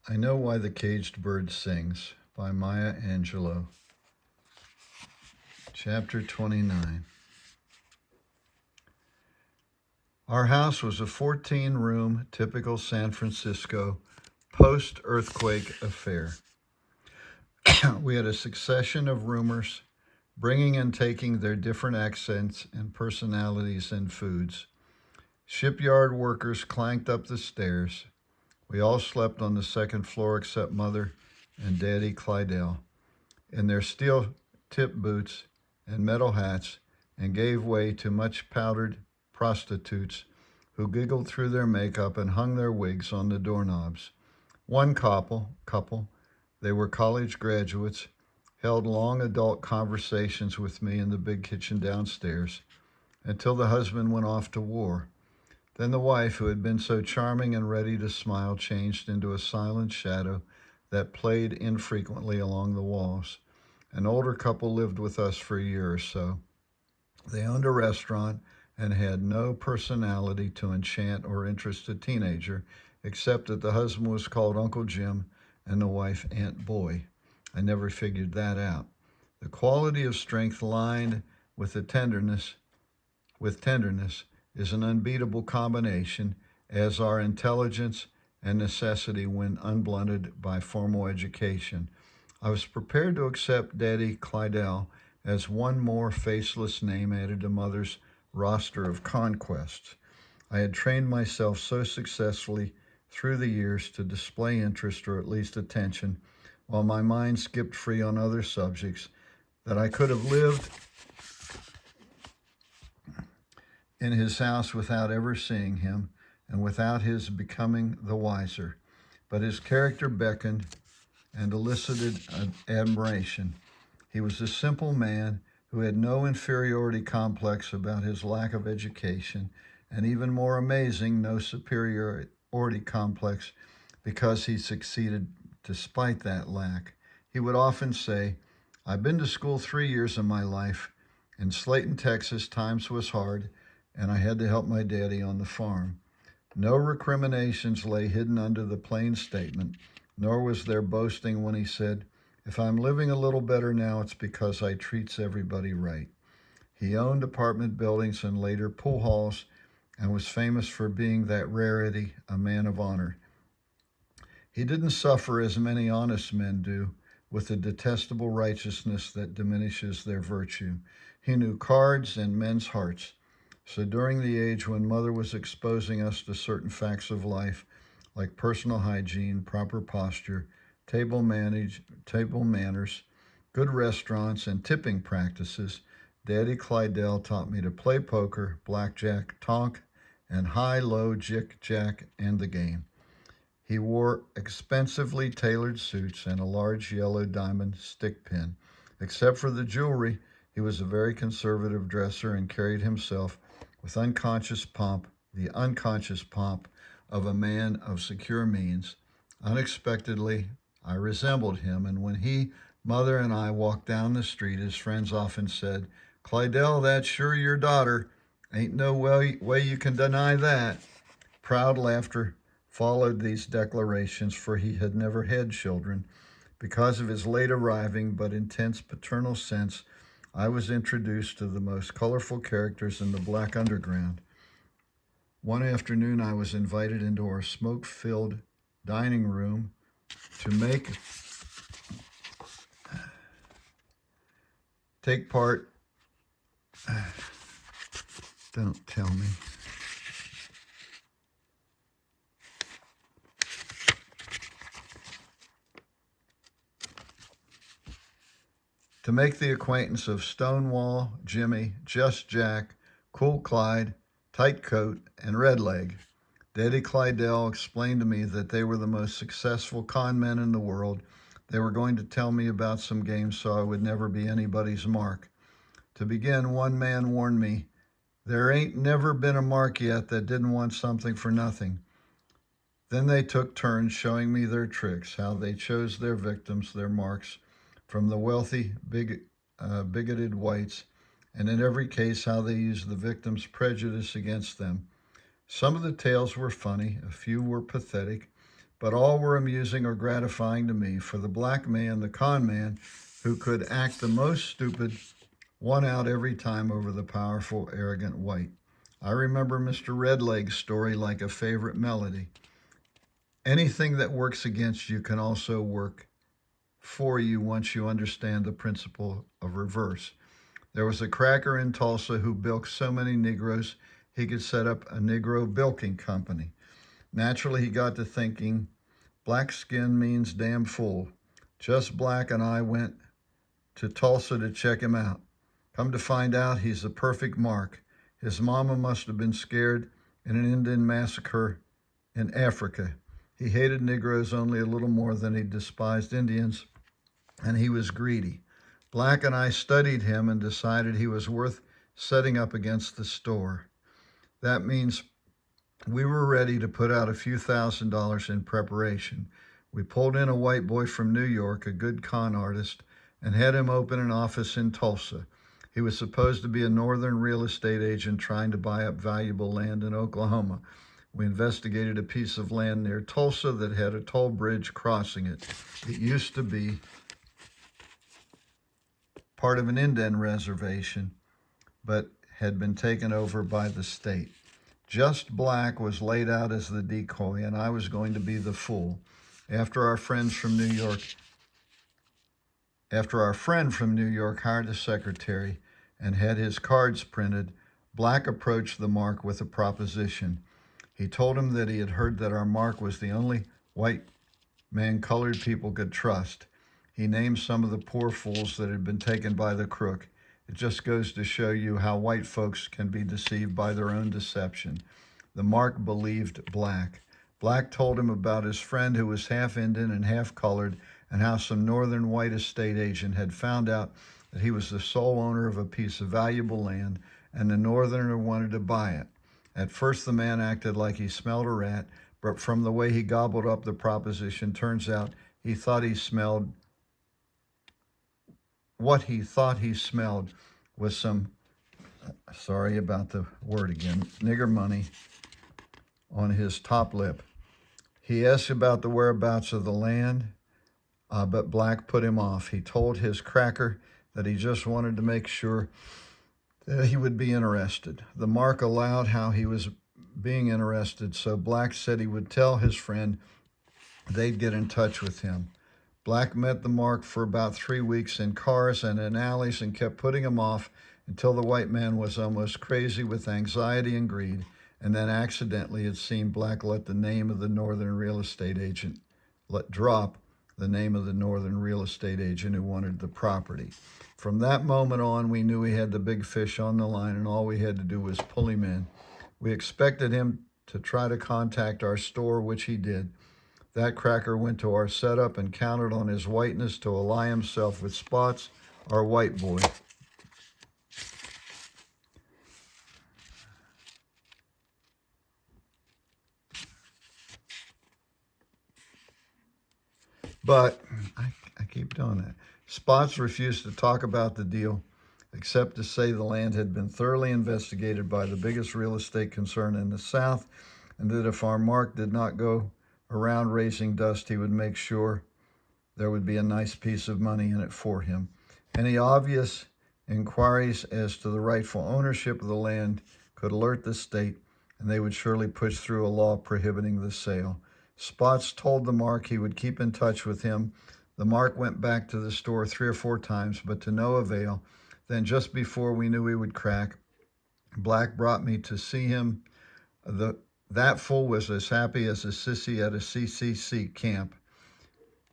I Know Why the Caged Bird Sings by Maya Angelou. Chapter 29. Our house was a 14-room, typical San Francisco post-earthquake affair. We had a succession of roomers, bringing and taking their different accents and personalities and foods. Shipyard workers clanked up the stairs. We all slept on the second floor except Mother and Daddy Clydell in their steel tip boots and metal hats, and gave way to much powdered prostitutes who giggled through their makeup and hung their wigs on the doorknobs. One couple, they were college graduates, held long adult conversations with me in the big kitchen downstairs until the husband went off to war. Then the wife, who had been so charming and ready to smile, changed into a silent shadow that played infrequently along the walls. An older couple lived with us for a year or so. They owned a restaurant and had no personality to enchant or interest a teenager, except that the husband was called Uncle Jim and the wife Aunt Boy. I never figured that out. The quality of strength lined with tenderness is an unbeatable combination, as are intelligence and necessity when unblunted by formal education. I was prepared to accept Daddy Clydell as one more faceless name added to Mother's roster of conquests. I had trained myself so successfully through the years to display interest or at least attention, while my mind skipped free on other subjects, that I could have lived in his house without ever seeing him and without his becoming the wiser. But his character beckoned and elicited admiration. He was a simple man who had no inferiority complex about his lack of education, and even more amazing, no superiority complex because he succeeded despite that lack. He would often say, "I've been to school 3 years of my life. In Slayton, Texas, times was hard, and I had to help my daddy on the farm." No recriminations lay hidden under the plain statement, nor was there boasting when he said, "If I'm living a little better now, it's because I treats everybody right." He owned apartment buildings and later pool halls, and was famous for being that rarity, a man of honor. He didn't suffer as many honest men do with the detestable righteousness that diminishes their virtue. He knew cards and men's hearts. So during the age when Mother was exposing us to certain facts of life, like personal hygiene, proper posture, table manners, good restaurants, and tipping practices, Daddy Clydell taught me to play poker, blackjack, tonk, and high-low jick-jack and the game. He wore expensively tailored suits and a large yellow diamond stick pin. Except for the jewelry, he was a very conservative dresser and carried himself with the unconscious pomp of a man of secure means. Unexpectedly, I resembled him, and when he, Mother, and I walked down the street, his friends often said, "Clydell, that's sure your daughter. Ain't no way you can deny that." Proud laughter followed these declarations, for he had never had children. Because of his late arriving but intense paternal sense, I was introduced to the most colorful characters in the Black Underground. One afternoon, I was invited into our smoke-filled dining room to take part. Don't tell me. To make the acquaintance of Stonewall, Jimmy, Just Jack, Cool Clyde, Tight Coat, and Red Leg. Daddy Clydell explained to me that they were the most successful con men in the world. They were going to tell me about some games so I would never be anybody's mark. To begin, one man warned me, "There ain't never been a mark yet that didn't want something for nothing." Then they took turns showing me their tricks, how they chose their victims, their marks, from the wealthy, bigoted whites, and in every case how they used the victim's prejudice against them. Some of the tales were funny, a few were pathetic, but all were amusing or gratifying to me, for the black man, the con man, who could act the most stupid, won out every time over the powerful, arrogant white. I remember Mr. Redleg's story like a favorite melody. Anything that works against you can also work for you once you understand the principle of reverse. There was a cracker in Tulsa who bilked so many Negroes he could set up a Negro bilking company. Naturally, he got to thinking, black skin means damn fool. Just Black and I went to Tulsa to check him out. Come to find out, he's the perfect mark. His mama must have been scared in an Indian massacre in Africa. He hated Negroes only a little more than he despised Indians, and he was greedy. Black and I studied him and decided he was worth setting up against the store. That means we were ready to put out a few $1,000s in preparation. We pulled in a white boy from New York, a good con artist, and had him open an office in Tulsa. He was supposed to be a northern real estate agent trying to buy up valuable land in Oklahoma. We investigated a piece of land near Tulsa that had a toll bridge crossing it. It used to be part of an Indian reservation, but had been taken over by the state. Just Black was laid out as the decoy, and I was going to be the fool. After our friend from New York hired a secretary and had his cards printed, Black approached the Mark with a proposition. He told him that he had heard that our Mark was the only white man colored people could trust. He named some of the poor fools that had been taken by the crook. It just goes to show you how white folks can be deceived by their own deception. The Mark believed Black. Black told him about his friend who was half Indian and half colored, and how some northern white estate agent had found out that he was the sole owner of a piece of valuable land, and the northerner wanted to buy it. At first, the man acted like he smelled a rat, but from the way he gobbled up the proposition, turns out he thought he smelled what he thought he smelled was some, sorry about the word again, nigger money on his top lip. He asked about the whereabouts of the land, but Black put him off. He told his cracker that he just wanted to make sure that he would be interested. The Mark allowed how he was being interested, so Black said he would tell his friend they'd get in touch with him. Black met the Mark for about 3 weeks in cars and in alleys and kept putting him off until the white man was almost crazy with anxiety and greed, and then accidentally, it seemed, Black let the name of the northern real estate agent drop the name of the northern real estate agent who wanted the property. From that moment on, we knew we had the big fish on the line, and all we had to do was pull him in. We expected him to try to contact our store, which he did. That cracker went to our setup and counted on his whiteness to ally himself with Spots, our white boy. But I keep doing that. Spots refused to talk about the deal, except to say the land had been thoroughly investigated by the biggest real estate concern in the South, and that if our Mark did not go around raising dust, he would make sure there would be a nice piece of money in it for him. Any obvious inquiries as to the rightful ownership of the land could alert the state, and they would surely push through a law prohibiting the sale. Spots told the Mark he would keep in touch with him. The Mark went back to the store 3 or 4 times, but to no avail. Then, just before we knew he would crack, Black brought me to see him. That fool was as happy as a sissy at a CCC camp.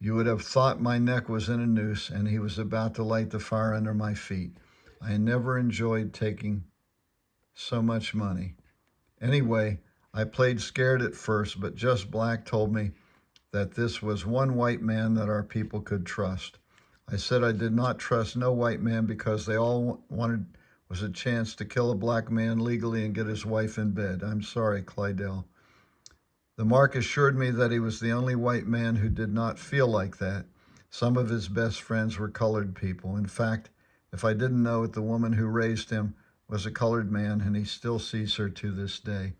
You would have thought my neck was in a noose, and he was about to light the fire under my feet. I never enjoyed taking so much money. Anyway, I played scared at first, but Just Black told me that this was one white man that our people could trust. I said I did not trust no white man because they all wanted was a chance to kill a black man legally and get his wife in bed. I'm sorry, Clydell. The Mark assured me that he was the only white man who did not feel like that. Some of his best friends were colored people. In fact, if I didn't know it, the woman who raised him was a colored man, and he still sees her to this day.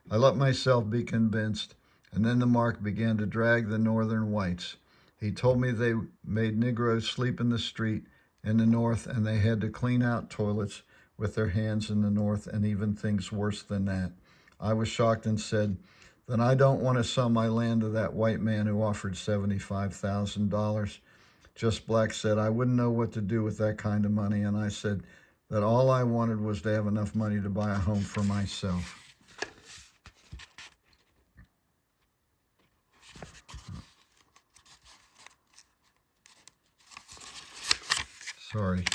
I let myself be convinced, And then the Mark began to drag the northern whites. He told me they made Negroes sleep in the street in the north, and they had to clean out toilets with their hands in the north, and even things worse than that. I was shocked and said, then I don't want to sell my land to that white man who offered $75,000. Just Black said, I wouldn't know what to do with that kind of money. And I said that all I wanted was to have enough money to buy a home for myself. Sorry.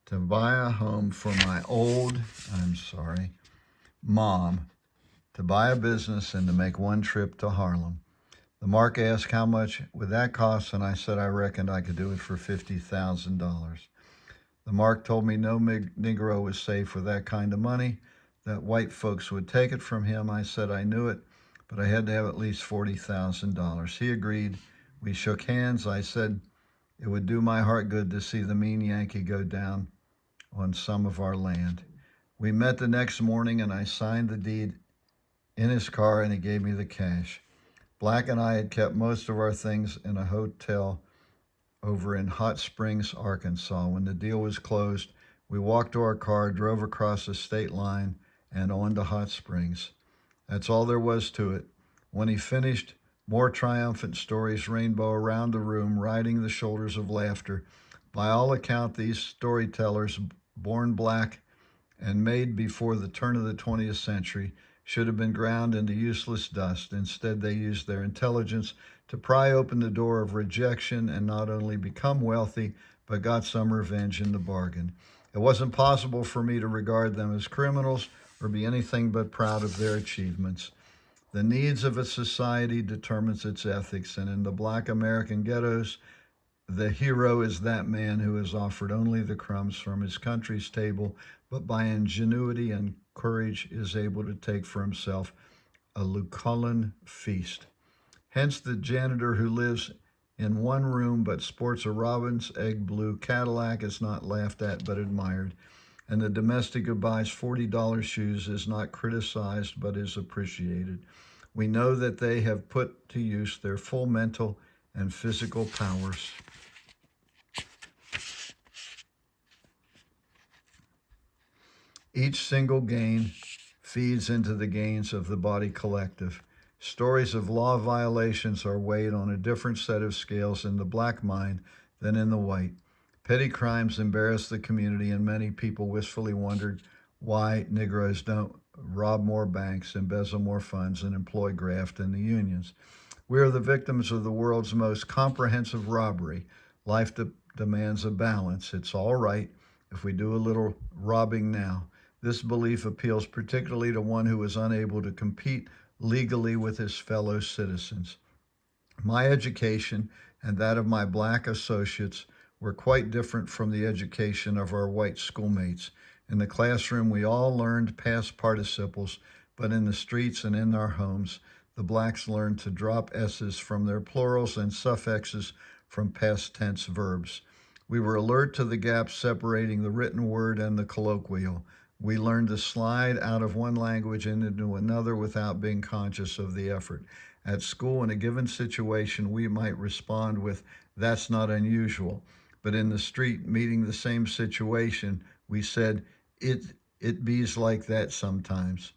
To buy a home for my mom, to buy a business and to make one trip to Harlem. The Mark asked how much would that cost, and I said I reckoned I could do it for $50,000. The Mark told me no Negro was safe with that kind of money, that white folks would take it from him. I said I knew it, but I had to have at least $40,000. He agreed. We shook hands. I said it would do my heart good to see the mean Yankee go down on some of our land. We met the next morning, and I signed the deed in his car, and he gave me the cash. Black and I had kept most of our things in a hotel over in Hot Springs, Arkansas. When the deal was closed, we walked to our car, drove across the state line, and on to Hot Springs. That's all there was to it. When he finished, more triumphant stories rainbow around the room, riding the shoulders of laughter. By all account, these storytellers, born Black and made before the turn of the 20th century, should have been ground into useless dust. Instead, they used their intelligence to pry open the door of rejection and not only become wealthy, but got some revenge in the bargain. It wasn't possible for me to regard them as criminals or be anything but proud of their achievements. The needs of a society determines its ethics, and in the Black American ghettos, the hero is that man who is offered only the crumbs from his country's table, but by ingenuity and courage is able to take for himself a Lucullan feast. Hence the janitor who lives in one room but sports a robin's egg blue Cadillac is not laughed at but admired, and the domestic who buys $40 shoes is not criticized but is appreciated. We know that they have put to use their full mental and physical powers. Each single gain feeds into the gains of the body collective. Stories of law violations are weighed on a different set of scales in the Black mind than in the white. Petty crimes embarrass the community, and many people wistfully wondered why Negroes don't rob more banks, embezzle more funds, and employ graft in the unions. We are the victims of the world's most comprehensive robbery. Life demands a balance. It's all right if we do a little robbing now. This belief appeals particularly to one who is unable to compete legally with his fellow citizens. My education and that of my Black associates were quite different from the education of our white schoolmates. In the classroom, we all learned past participles, but in the streets and in our homes, the Blacks learned to drop S's from their plurals and suffixes from past tense verbs. We were alert to the gaps separating the written word and the colloquial. We learned to slide out of one language and into another without being conscious of the effort. At school, in a given situation, we might respond with, "That's not unusual." But in the street, meeting the same situation, we said, it bees like that sometimes.